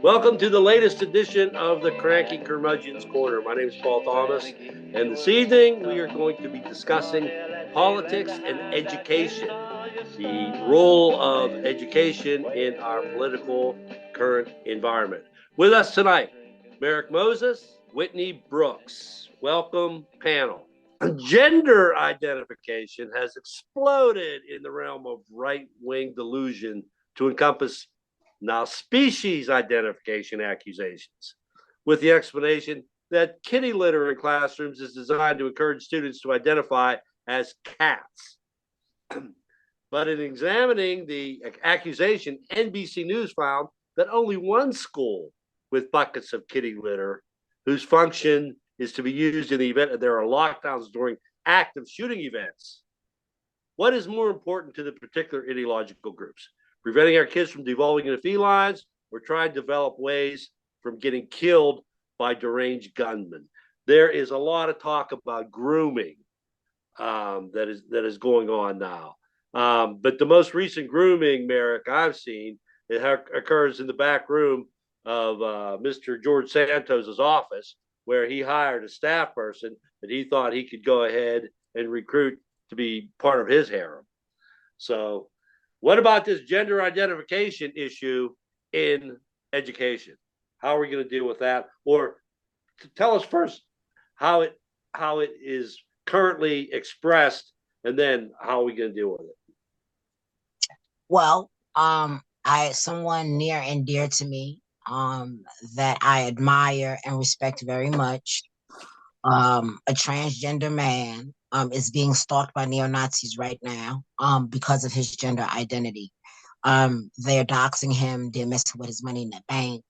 Welcome to the latest edition of the Cranky Curmudgeon's Corner. My name is Paul Thomas, and this evening we are going to be discussing politics and education, the role of education in our political current environment. With us tonight, Merrick Moses, Whitney Brooks. Welcome, panel. Gender identification has exploded in the realm of right-wing delusion to encompass now species identification accusations, with the explanation that kitty litter in classrooms is designed to encourage students to identify as cats. But in examining the accusation, NBC News found that only one school with buckets of kitty litter, whose function is to be used in the event that there are lockdowns during active shooting events. What is more important to the particular ideological groups? Preventing our kids from devolving into felines, or trying to develop ways from getting killed by deranged gunmen? There is a lot of talk about grooming that is going on now. But the most recent grooming, Merrick, I've seen, it occurs in the back room of Mr. George Santos's office, where he hired a staff person that he thought he could go ahead and recruit to be part of his harem. So, what about this gender identification issue in education? How are we going to deal with that? Or tell us first how it is currently expressed, and then how are we going to deal with it? Well, someone near and dear to me, that I admire and respect very much, a transgender man, is being stalked by neo-Nazis right now, because of his gender identity. They're doxing him, they're messing with his money in the bank.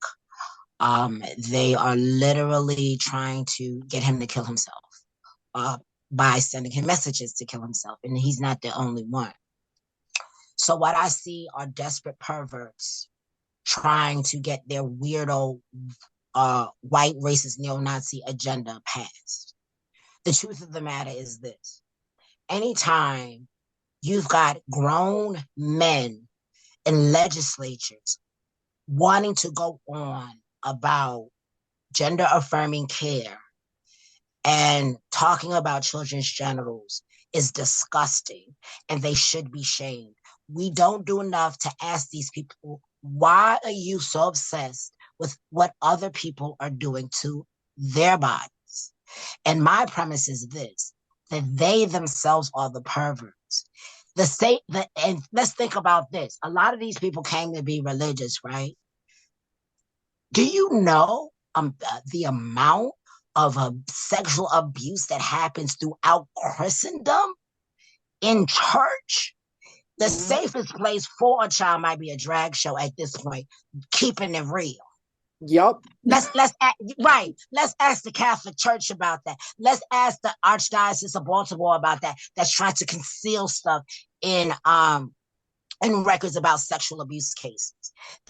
They are literally trying to get him to kill himself, uh, by sending him messages to kill himself, and he's not the only one. So what I see are desperate perverts trying to get their weirdo, white racist neo-Nazi agenda passed. The truth of the matter is this: anytime you've got grown men in legislatures wanting to go on about gender affirming care and talking about children's genitals is disgusting, and they should be shamed. We don't do enough to ask these people, why are you so obsessed with what other people are doing to their bodies? And my premise is this: that they themselves are the perverts. And let's think about this. A lot of these people came to be religious, right? Do you know the amount of sexual abuse that happens throughout Christendom in church? The safest place for a child might be a drag show at this point, keeping it real. Yep. Let's ask the Catholic Church about that. Let's ask the Archdiocese of Baltimore about that. That's trying to conceal stuff in records about sexual abuse cases.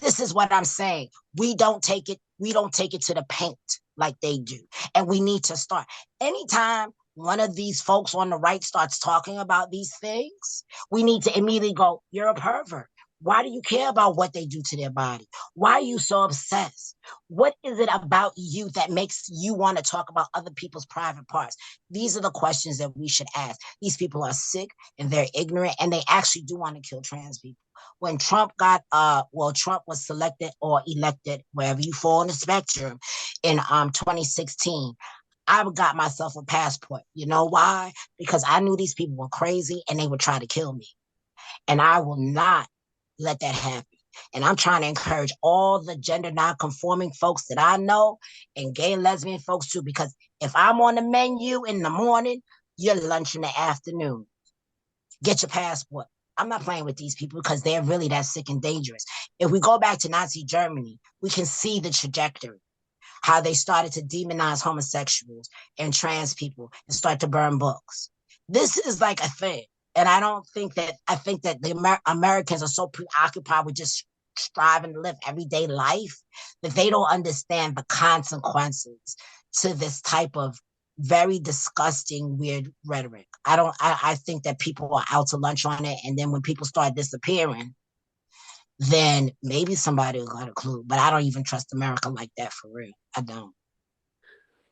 This is what I'm saying. We don't take it to the paint like they do. And we need to start. Anytime one of these folks on the right starts talking about these things, we need to immediately go, you're a pervert. Why do you care about what they do to their body? Why are you so obsessed? What is it about you that makes you want to talk about other people's private parts? These are the questions that we should ask. These people are sick and they're ignorant, and they actually do want to kill trans people. When Trump Trump was selected or elected, wherever you fall in the spectrum, in 2016, I got myself a passport. You know why? Because I knew these people were crazy and they would try to kill me. And I will not let that happen. And I'm trying to encourage all the gender non-conforming folks that I know, and gay and lesbian folks too, because if I'm on the menu in the morning, you're lunch in the afternoon. Get your passport. I'm not playing with these people because they're really that sick and dangerous. If we go back to Nazi Germany, we can see the trajectory, how they started to demonize homosexuals and trans people and start to burn books. This is like a thing. And I think that the Americans are so preoccupied with just striving to live everyday life that they don't understand the consequences to this type of very disgusting, weird rhetoric. I think that people are out to lunch on it. And then when people start disappearing, then maybe somebody will got a clue. But I don't even trust America like that for real. I don't.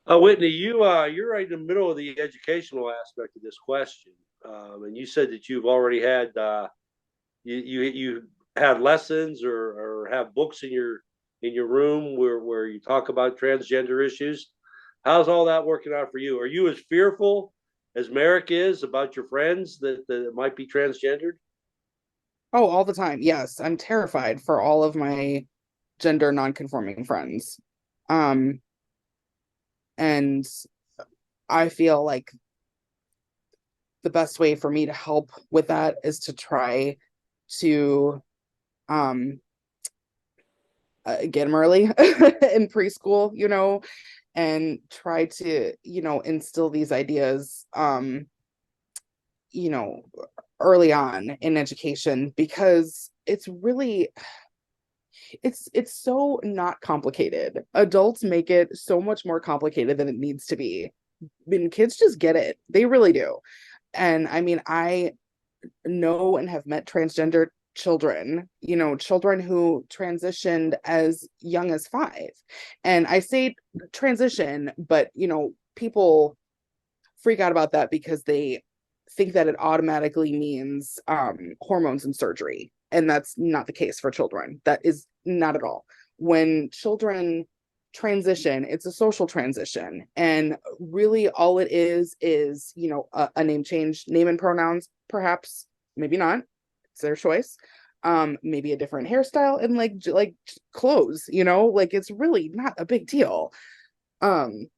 Whitney, you're right in the middle of the educational aspect of this question, and you said that you've already had you had lessons or have books in your room where you talk about transgender issues. How's all that working out for you? Are you as fearful as Merrick is about your friends that might be transgendered? Oh, all the time. Yes, I'm terrified for all of my gender non-conforming friends. Um, and I feel like the best way for me to help with that is to try to um get them early in preschool, and try to, instill these ideas, you know, early on in education, because it's so not complicated. Adults make it so much more complicated than it needs to be. And kids just get it. They really do. And I mean, I know and have met transgender children, children who transitioned as young as 5. And I say transition, but people freak out about that because they think that it automatically means hormones and surgery. And that's not the case for children. That is not at all. When children transition, it's a social transition. And really all it is, a name change, name and pronouns, perhaps, maybe not. It's their choice. Maybe a different hairstyle and like clothes, like it's really not a big deal. I don't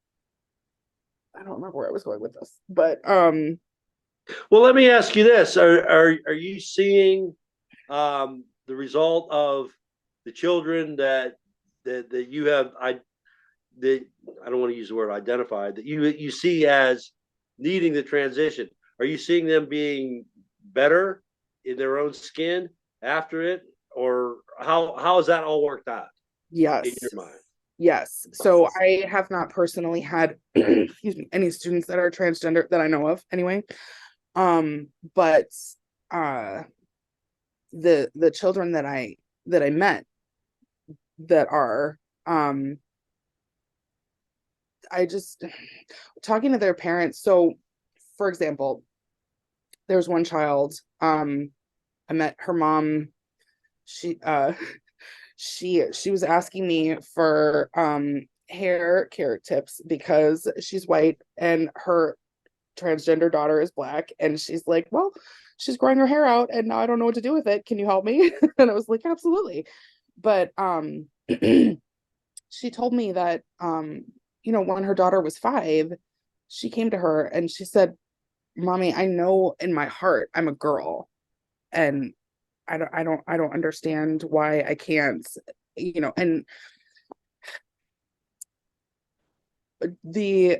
remember where I was going with this, but Well, let me ask you this: Are you seeing the result of the children that you have that I don't want to use the word identified that you see as needing the transition? Are you seeing them being better in their own skin after it, or how has that all worked out in yes. your mind? Yes. So I have not personally had excuse me, any students that are transgender that I know of anyway. But uh the children that I met that are I just talking to their parents. So for example, there's one child, I met her mom. She she was asking me for hair care tips because she's white and her transgender daughter is black, and she's like, well, she's growing her hair out and now I don't know what to do with it, can you help me? And I was like, absolutely. But she told me that when her daughter was 5, she came to her and she said, mommy, I know in my heart I'm a girl, and I don't understand why I can't, and the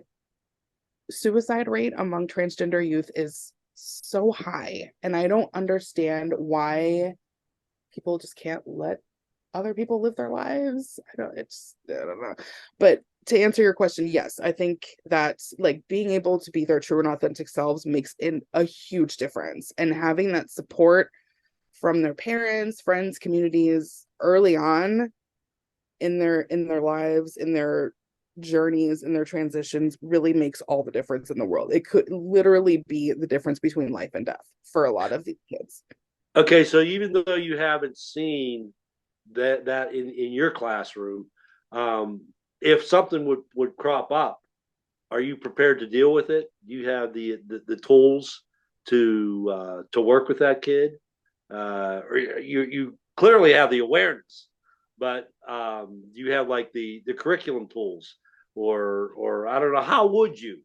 suicide rate among transgender youth is so high, and I don't understand why people just can't let other people live their lives. I don't know. But to answer your question, yes, I think that like being able to be their true and authentic selves makes a huge difference, and having that support from their parents, friends, communities early on in their lives, in their journeys, in their transitions really makes all the difference in the world. It could literally be the difference between life and death for a lot of these kids. Okay, so even though you haven't seen that in your classroom, if something would crop up, are you prepared to deal with it? Do you have the tools to work with that kid? Or you clearly have the awareness, but you have like the curriculum tools, or I don't know, how would you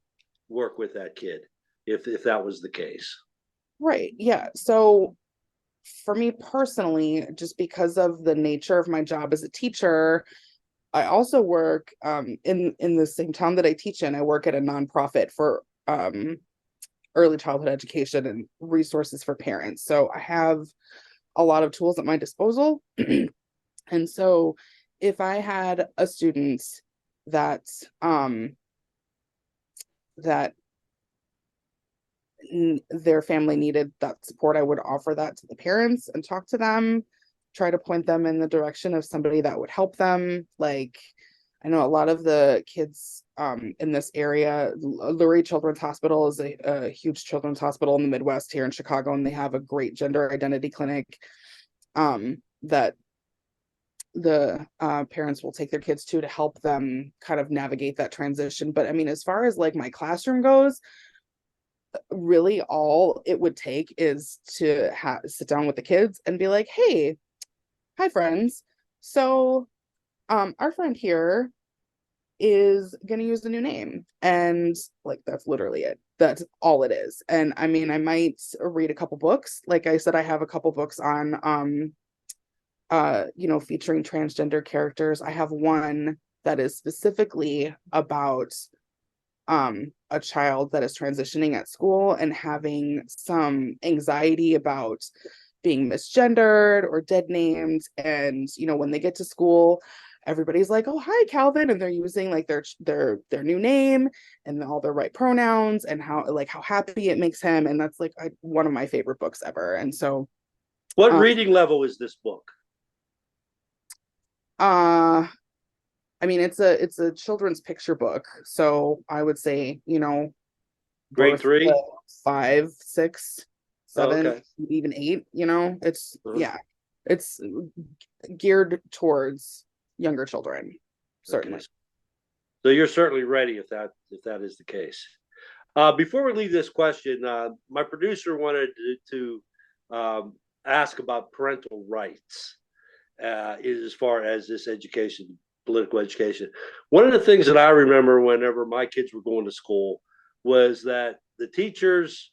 work with that kid if that was the case? Right. Yeah. So for me personally, just because of the nature of my job as a teacher, I also work in the same town that I teach in. I work at a nonprofit for early childhood education and resources for parents. So I have a lot of tools at my disposal. And so if I had a student that that their family needed that support, I would offer that to the parents and talk to them. try to point them in the direction of somebody that would help them. Like, I know a lot of the kids in this area, Lurie Children's Hospital is a huge children's hospital in the Midwest here in Chicago, and they have a great gender identity clinic that the parents will take their kids to help them kind of navigate that transition. But I mean, as far as like my classroom goes, really all it would take is to sit down with the kids and be like, hey, hi friends, so our friend here is going to use a new name, and like that's literally it. That's all it is. And I mean, I might read a couple books. Like I said, I have a couple books on featuring transgender characters. I have one that is specifically about a child that is transitioning at school and having some anxiety about being misgendered or dead named. And when they get to school, everybody's like, oh, hi Calvin, and they're using like their new name and all their right pronouns, and how happy it makes him. And that's like one of my favorite books ever. And so what reading level is this book? I mean, it's a children's picture book, so I would say, grade 3, 5, 6, 7, okay. Even 8. It's it's geared towards younger children, certainly. Okay. So you're certainly ready if that is the case. Before we leave this question, my producer wanted to ask about parental rights as far as this education, political education. One of the things that I remember whenever my kids were going to school was that the teachers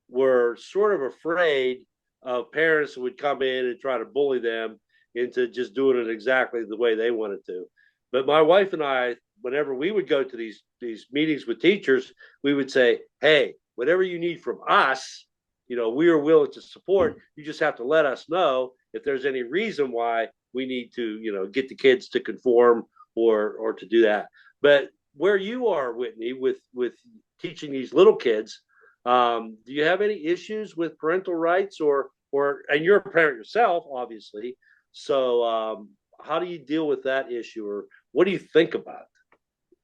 were sort of afraid of parents who would come in and try to bully them into just doing it exactly the way they wanted to. But my wife and I, whenever we would go to these meetings with teachers, we would say, hey, whatever you need from us, we are willing to support. You just have to let us know if there's any reason why we need to, get the kids to conform or to do that. But where you are, Whitney, with teaching these little kids, do you have any issues with parental rights and you're a parent yourself, obviously. So how do you deal with that issue, or what do you think about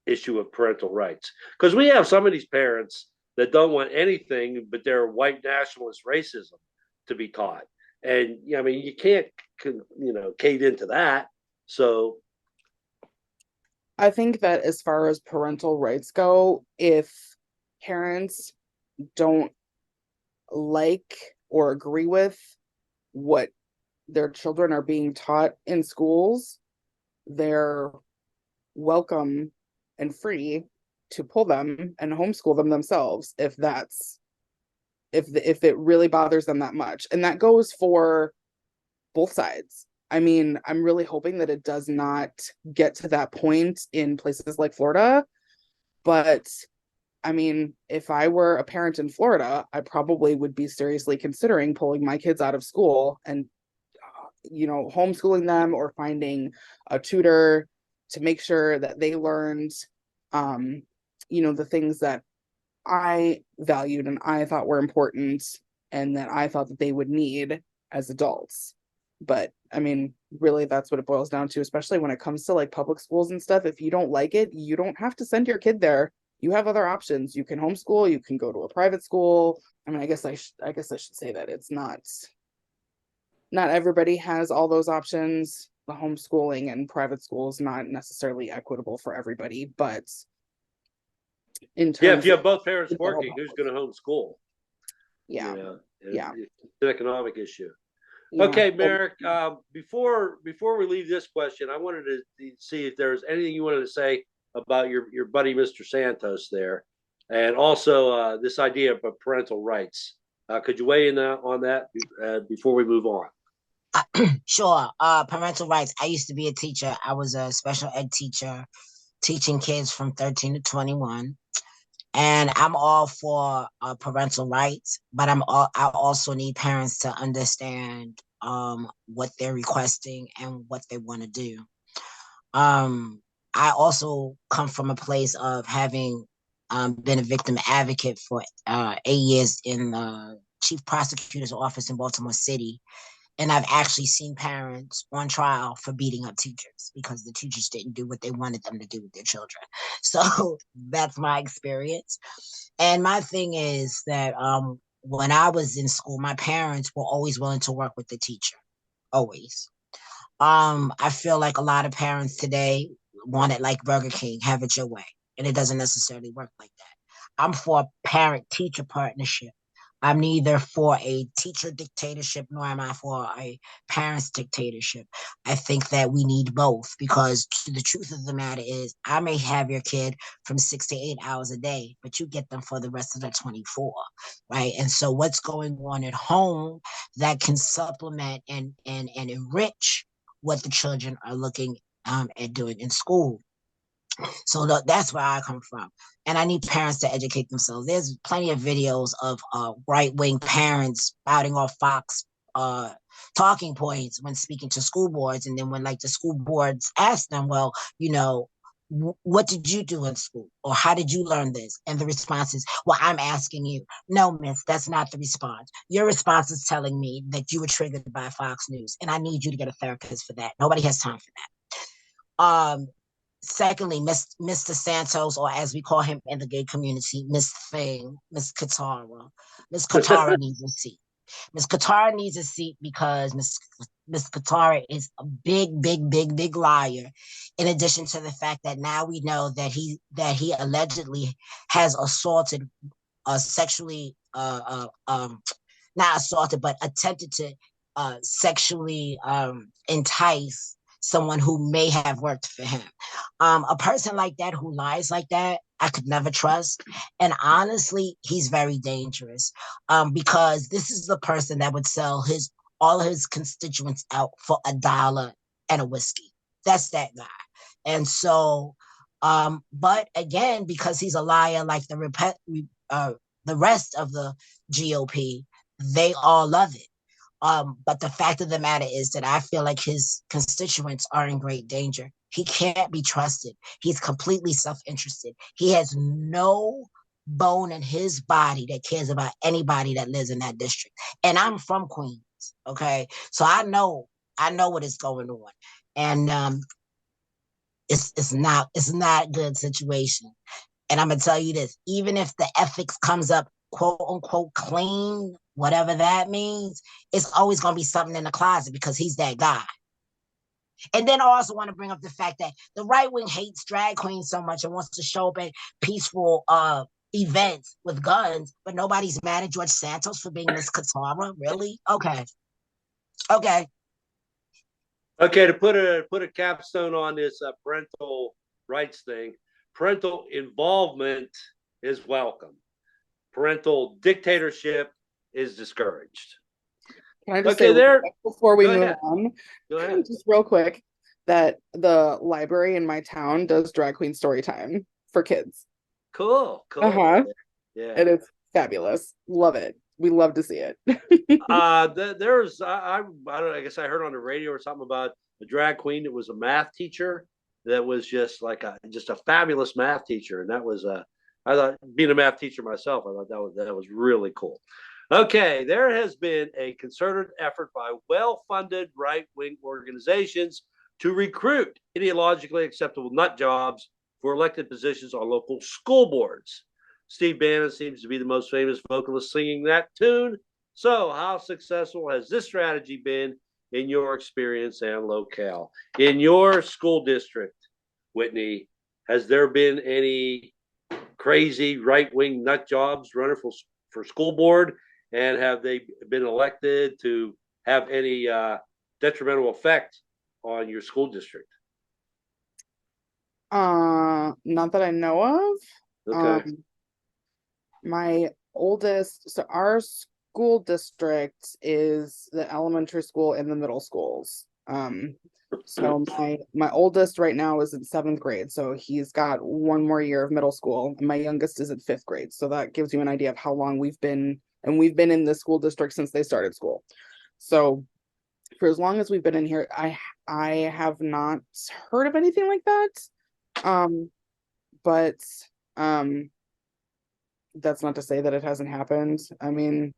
the issue of parental rights? Because we have some of these parents that don't want anything but their white nationalist racism to be taught. And I mean, you can't, cave into that. So I think that as far as parental rights go, if parents don't like or agree with what their children are being taught in schools, they're welcome and free to pull them and homeschool them themselves if it really bothers them that much. And that goes for both sides. I mean, I'm really hoping that it does not get to that point in places like Florida. But I mean, if I were a parent in Florida, I probably would be seriously considering pulling my kids out of school and, homeschooling them, or finding a tutor to make sure that they learned, the things that I valued and I thought were important and that I thought that they would need as adults. But I mean, really, that's what it boils down to, especially when it comes to like public schools and stuff. If you don't like it, you don't have to send your kid there. You have other options. You can homeschool, you can go to a private school. I mean, I guess I should say that it's not everybody has all those options. The homeschooling and private school is not necessarily equitable for everybody, but in terms if you have both parents working, who's going to homeschool? Yeah. It's an economic issue. Yeah. Okay, Merrick, before we leave this question, I wanted to see if there's anything you wanted to say about your buddy, Mr. Santos there, and also this idea of parental rights. Could you weigh in on that before we move on? Sure. Parental rights. I used to be a teacher. I was a special ed teacher teaching kids from 13 to 21. And I'm all for parental rights, but I also need parents to understand what they're requesting and what they want to do. I also come from a place of having been a victim advocate for 8 years in the chief prosecutor's office in Baltimore City. And I've actually seen parents on trial for beating up teachers because the teachers didn't do what they wanted them to do with their children. So that's my experience. And my thing is that when I was in school, my parents were always willing to work with the teacher, always. I feel like a lot of parents today want it like Burger King, have it your way, and it doesn't necessarily work like that. I'm for a parent-teacher partnership. I'm neither for a teacher dictatorship nor am I for a parents dictatorship. I think that we need both because the truth of the matter is I may have your kid from 6 to 8 hours a day, but you get them for the rest of the 24, right? And so what's going on at home that can supplement and enrich what the children are looking at doing in school. So that's where I come from. And I need parents to educate themselves. There's plenty of videos of right wing parents spouting off Fox talking points when speaking to school boards. And then when like the school boards ask them, well, what did you do in school? Or how did you learn this? And the response is, well, I'm asking you. No, miss, that's not the response. Your response is telling me that you were triggered by Fox News. And I need you to get a therapist for that. Nobody has time for that. Secondly, Mr. Santos, or as we call him in the gay community, Miss Thing, Miss Katara. Miss Katara needs a seat. Miss Katara needs a seat because Miss Katara is a big liar. In addition to the fact that now we know that he allegedly has assaulted, sexually, not assaulted, but attempted to sexually entice someone who may have worked for him. A person like that who lies like that, I could never trust. And honestly, he's very dangerous because this is the person that would sell all his constituents out for $1 and a whiskey. That's that guy. And so, but again, because he's a liar like the rest of the GOP, they all love it. But the fact of the matter is that I feel like his constituents are in great danger. He can't be trusted. He's completely self-interested. He has no bone in his body that cares about anybody that lives in that district. And I'm from Queens, okay? So I know what is going on. And it's not a good situation. And I'm gonna tell you this, even if the ethics comes up quote unquote clean, whatever that means, it's always gonna be something in the closet because he's that guy. And then I also want to bring up the fact that the right wing hates drag queens so much and wants to show up at peaceful events with guns, but nobody's mad at George Santos for being Miss Katara. Really? Okay. Okay. Okay, to put a capstone on this parental rights thing, parental involvement is welcome. Parental dictatorship is discouraged. Can I just say there before we move on, go ahead, just real quick, that the library in my town does drag queen story time for kids. Cool. Yeah, and it's fabulous. Love it. We love to see it. There's I don't know, I guess I heard on the radio or something about a drag queen that was a math teacher that was just like just a fabulous math teacher, and that was I thought, being a math teacher myself, I thought that was really cool. Okay, there has been a concerted effort by well-funded right-wing organizations to recruit ideologically acceptable nut jobs for elected positions on local school boards. Steve Bannon seems to be the most famous vocalist singing that tune. So, how successful has this strategy been in your experience and locale? In your school district, Whitney, has there been any crazy right-wing nut jobs running for school board? And have they been elected to have any detrimental effect on your school district? Not that I know of. Okay. My oldest, so our school district is the elementary school and the middle schools. So my oldest right now is in 7th grade, so he's got one more year of middle school, and my youngest is in 5th grade. So that gives you an idea of how long we've been in the school district since they started school. So for as long as we've been in here, I have not heard of anything like that. But that's not to say that it hasn't happened. I mean,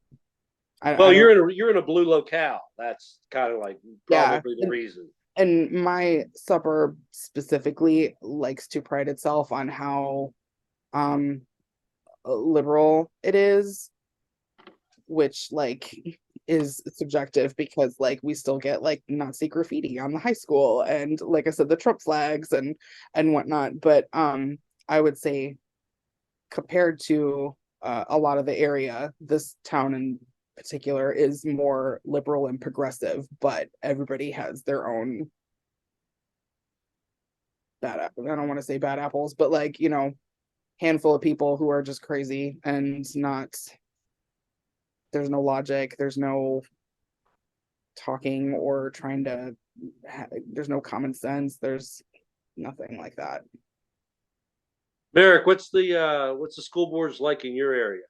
I Well, don't. you're in a blue locale. That's kind of like Yeah, probably the reason. and my suburb specifically likes to pride itself on how um liberal it is, which like is subjective because like we still get like Nazi graffiti on the high school and like I said the Trump flags and whatnot. But I would say compared to a lot of the area, this town in particular is more liberal and progressive, but everybody has their own I don't want to say bad apples, but like, handful of people who are just crazy and not, there's no logic, there's no talking or trying to, there's no common sense, there's nothing like that. Merrick, what's the school boards like in your area?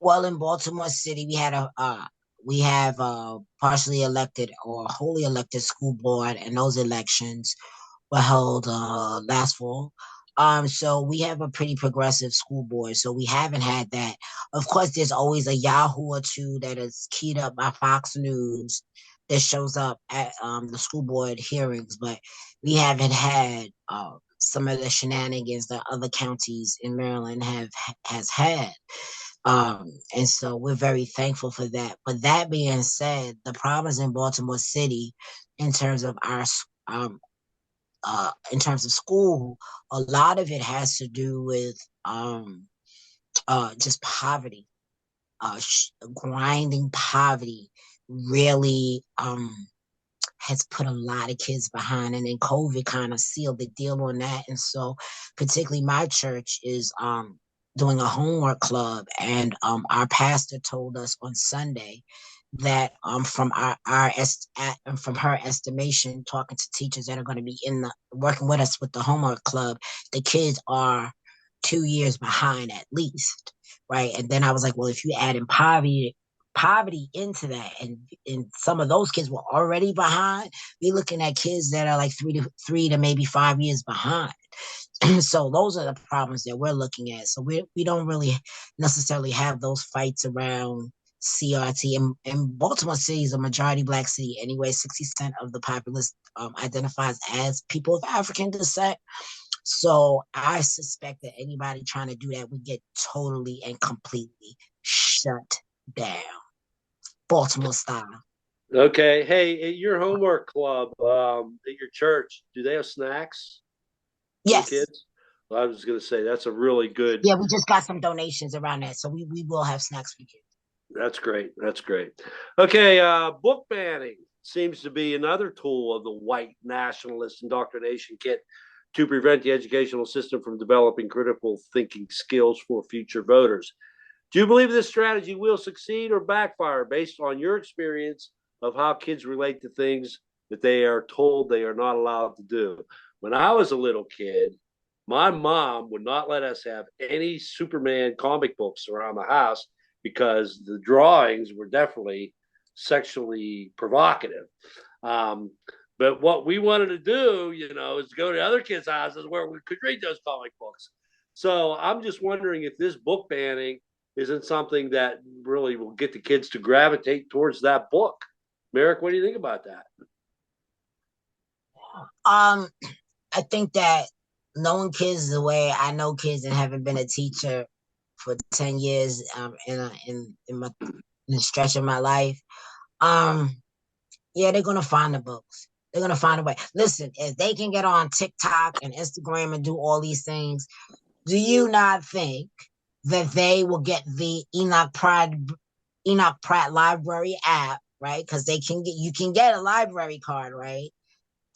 Well, in Baltimore City, we have a partially elected or wholly elected school board, and those elections were held last fall. So we have a pretty progressive school board. So we haven't had that. Of course, there's always a Yahoo or two that is keyed up by Fox News that shows up at the school board hearings, but we haven't had some of the shenanigans that other counties in Maryland has had. And so we're very thankful for that. But that being said, the problems in Baltimore City in terms of our in terms of school, a lot of it has to do with just poverty, grinding poverty really has put a lot of kids behind, and then COVID kind of sealed the deal on that. And so particularly my church is doing a homework club, and our pastor told us on Sunday that from from her estimation, talking to teachers that are going to be in the working with us with the homework club, the kids are 2 years behind at least, right? And then I was like, well, if you add in poverty into that, and some of those kids were already behind, we're looking at kids that are like 3 to maybe 5 years behind. So those are the problems that we're looking at. So we don't really necessarily have those fights around CRT. And Baltimore City is a majority Black city anyway. 60% of the populace identifies as people of African descent. So I suspect that anybody trying to do that would get totally and completely shut down, Baltimore style. Okay. Hey, at your homework club, at your church, do they have snacks for the Yes. kids? Well, I was going to say that's a really good. Yeah, we just got some donations around that. So we will have snacks for you. That's great. That's great. Okay. Book banning seems to be another tool of the white nationalist indoctrination kit to prevent the educational system from developing critical thinking skills for future voters. Do you believe this strategy will succeed or backfire based on your experience of how kids relate to things that they are told they are not allowed to do? When I was a little kid, my mom would not let us have any Superman comic books around the house because the drawings were definitely sexually provocative. Um, but what we wanted to do, is go to other kids' houses where we could read those comic books. So I'm just wondering if this book banning isn't something that really will get the kids to gravitate towards that book. Merrick, what do you think about that? Um, I think that knowing kids the way I know kids and having been a teacher for 10 years in the stretch of my life, um, yeah, they're gonna find the books. They're gonna find a way. Listen, if they can get on TikTok and Instagram and do all these things, do you not think that they will get the Enoch Pratt Library app, right? Because you can get a library card, right?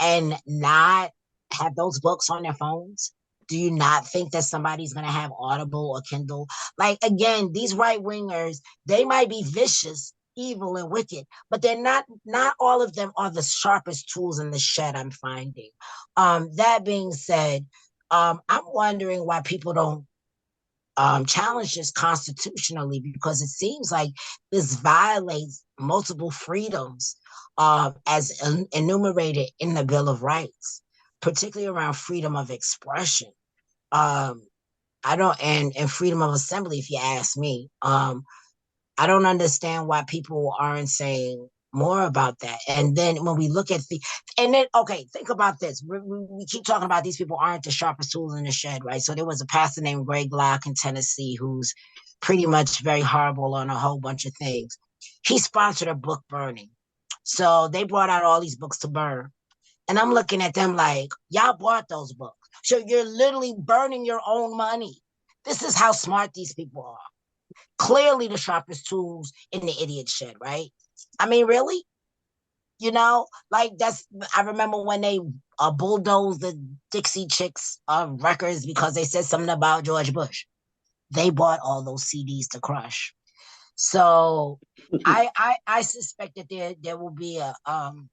And not have those books on their phones? Do you not think that somebody's going to have Audible or Kindle? Like, again, these right wingers, they might be vicious, evil, and wicked, but not all of them are the sharpest tools in the shed, I'm finding. That being said, I'm wondering why people don't challenge this constitutionally, because it seems like this violates multiple freedoms as enumerated in the Bill of Rights, particularly around freedom of expression. Um, I don't and freedom of assembly, if you ask me. I don't understand why people aren't saying more about that. And then when we look at and then, okay, think about this. We keep talking about these people aren't the sharpest tools in the shed, right? So there was a pastor named Greg Locke in Tennessee who's pretty much very horrible on a whole bunch of things. He sponsored a book burning. So they brought out all these books to burn. And I'm looking at them like, y'all bought those books. So you're literally burning your own money. This is how smart these people are. Clearly the sharpest tools in the idiot shed, right? I mean, really? You know, like I remember when they bulldozed the Dixie Chicks records because they said something about George Bush. They bought all those CDs to crush. So I suspect that there will be an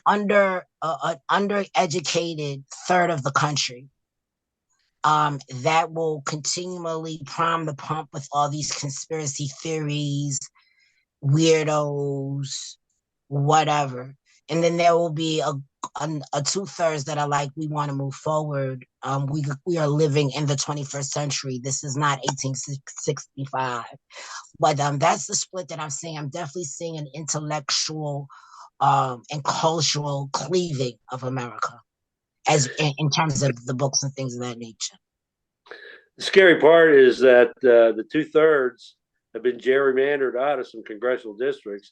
undereducated third of the country that will continually prime the pump with all these conspiracy theories, weirdos, whatever. And then there will be a 2/3 that are like, we want to move forward. We are living in the 21st century. This is not 1865. But that's the split that I'm seeing. I'm definitely seeing an intellectual and cultural cleaving of America as in terms of the books and things of that nature. The scary part is that the 2/3 have been gerrymandered out of some congressional districts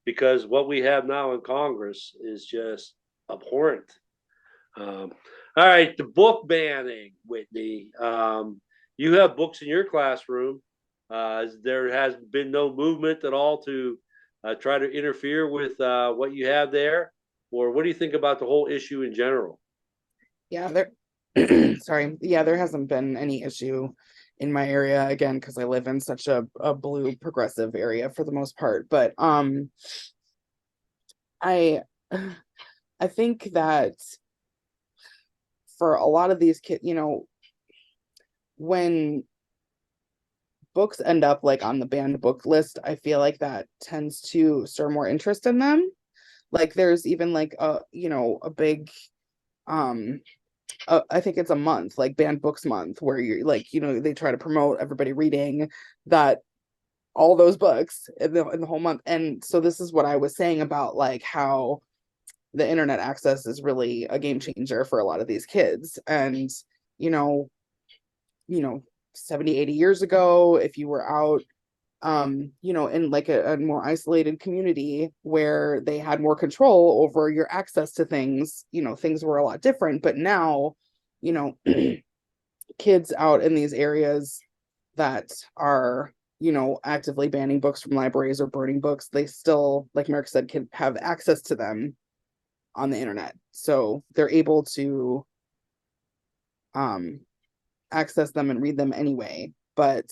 because what we have now in Congress is just abhorrent. All right, the book banning, Whitney. You have books in your classroom. There has been no movement at all to try to interfere with what you have there, or what do you think about the whole issue in general? Yeah, there sorry. Yeah, there hasn't been any issue in my area, again, because I live in such a blue progressive area for the most part. But I I think that for a lot of these kids, when books end up like on the banned book list, I feel like that tends to stir more interest in them. Like there's even like a big I think it's a month, like banned books month, where you're like, they try to promote everybody reading that all those books in the whole month. And so this is what I was saying about like how the internet access is really a game changer for a lot of these kids. And you know you know 70, 80 years ago, if you were out in like a more isolated community where they had more control over your access to things, things were a lot different. But now, you know kids out in these areas that are actively banning books from libraries or burning books, they still, like Merrick said, can have access to them on the internet, so they're able to access them and read them anyway. But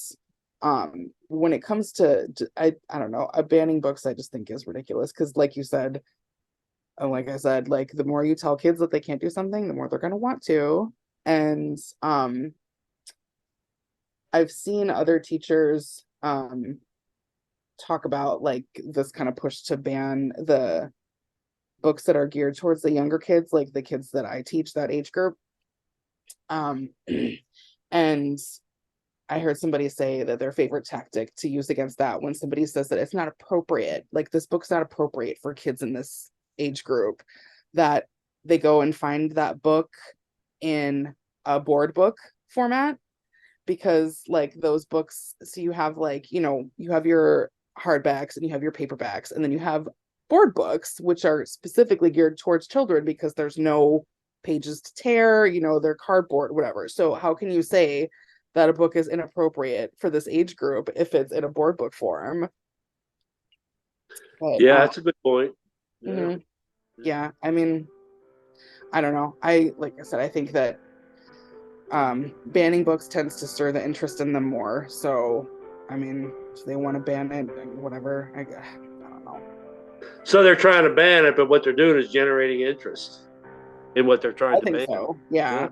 when it comes to I don't know, banning books, I just think is ridiculous, because like you said, like I said, like the more you tell kids that they can't do something, the more they're going to want to. And I've seen other teachers talk about like this kind of push to ban the books that are geared towards the younger kids, like the kids that I teach, that age group. And I heard somebody say that their favorite tactic to use against that, when somebody says that it's not appropriate, like this book's not appropriate for kids in this age group, that they go and find that book in a board book format. Because like those books, so you have like, you have your hardbacks and you have your paperbacks, and then you have board books, which are specifically geared towards children because there's no pages to tear, they're cardboard, whatever. So how can you say that a book is inappropriate for this age group if it's in a board book form? But, Yeah, that's a good point. Yeah. Mm-hmm. Yeah, I mean, I don't know. Like I said, I think that banning books tends to stir the interest in them more. So, I mean, if they want to ban it, whatever. I don't know. So they're trying to ban it, but what they're doing is generating interest in what they're trying I to think ban. so. Yeah.